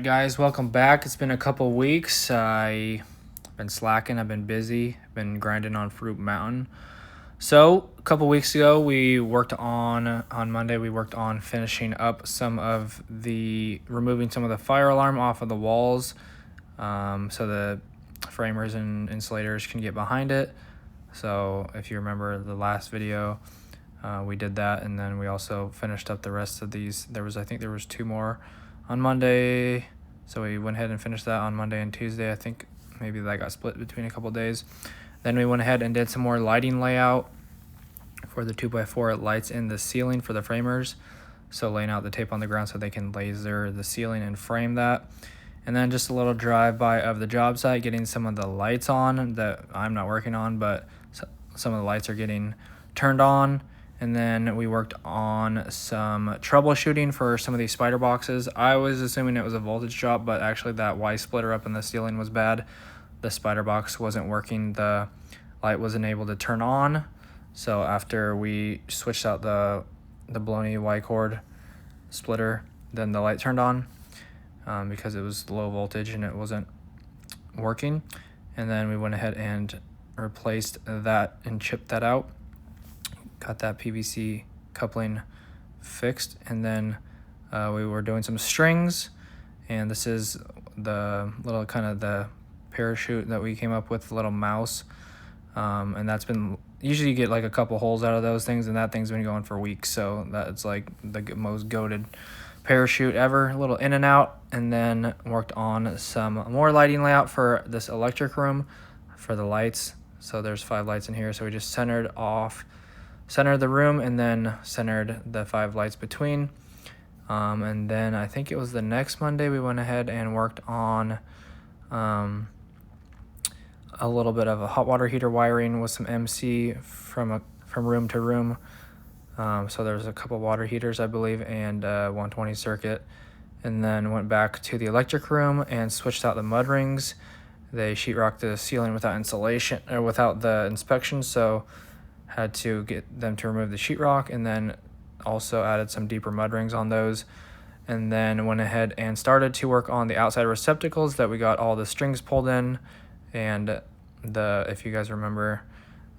guys, welcome back. It's been a couple weeks. I've been slacking, I've been busy, been grinding on Fruit Mountain. So a couple weeks ago, we worked on Monday, we worked on finishing up removing some of the fire alarm off of the walls, so the framers and insulators can get behind it. So if you remember the last video, we did that, and then we also finished up the rest of these. I think there was two more on Monday, so we went ahead and finished that on Monday and Tuesday. I think maybe that got split between a couple days. Then we went ahead and did some more lighting layout for the 2x4 lights in the ceiling for the framers, so laying out the tape on the ground so they can laser the ceiling and frame that. And then just a little drive-by of the job site, getting some of the lights on that I'm not working on, but some of the lights are getting turned on. And then we worked on some troubleshooting for some of these spider boxes. I was assuming it was a voltage drop, but actually that Y splitter up in the ceiling was bad. The spider box wasn't working. The light wasn't able to turn on. So after we switched out the baloney Y cord splitter, then the light turned on because it was low voltage and it wasn't working. And then we went ahead and replaced that and chipped that out. Got that PVC coupling fixed, and then we were doing some strings, and this is the little kind of the parachute that we came up with, the little mouse, and that's been, usually you get like a couple holes out of those things, and that thing's been going for weeks, so that's like the most goated parachute ever. A little in and out, and then worked on some more lighting layout for this electric room for the lights. So there's 5 lights in here, so we just centered the room and then centered the 5 lights between. And then I think it was the next Monday we went ahead and worked on a little bit of a hot water heater wiring with some MC from room to room. So there's a couple water heaters, I believe, and 120 circuit. And then went back to the electric room and switched out the mud rings. They sheetrocked the ceiling without insulation or without the inspection, so had to get them to remove the sheetrock, and then also added some deeper mud rings on those. And then went ahead and started to work on the outside receptacles that we got all the strings pulled in. And if you guys remember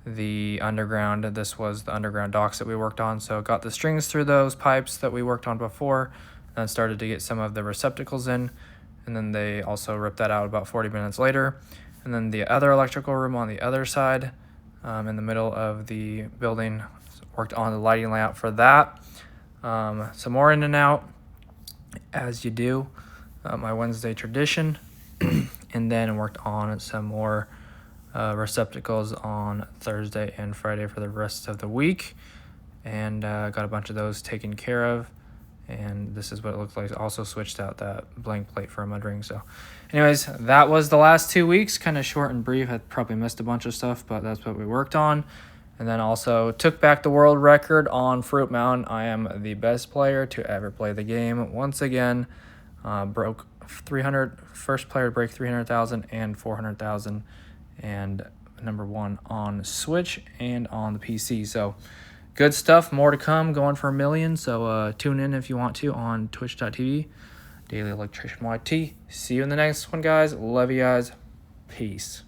the underground, this was the underground docks that we worked on. So got the strings through those pipes that we worked on before, and then started to get some of the receptacles in. And then they also ripped that out about 40 minutes later. And then the other electrical room on the other side, in the middle of the building, worked on the lighting layout for that. Some more in and out, as you do, my Wednesday tradition. And then worked on some more receptacles on Thursday and Friday for the rest of the week. And got a bunch of those taken care of. And this is what it looks like. Also switched out that blank plate for a mud ring. So anyways, that was the last 2 weeks. Kind of short and brief. I probably missed a bunch of stuff, but that's what we worked on. And then also took back the world record on Fruit Mountain. I am the best player to ever play the game. Once again, broke 300, first player to break 300,000 and 400,000, and #1 on Switch and on the PC. So good stuff, more to come, going for 1 million. So tune in if you want to on twitch.tv, Daily Electrician YT. See you in the next one, guys. Love you guys. Peace.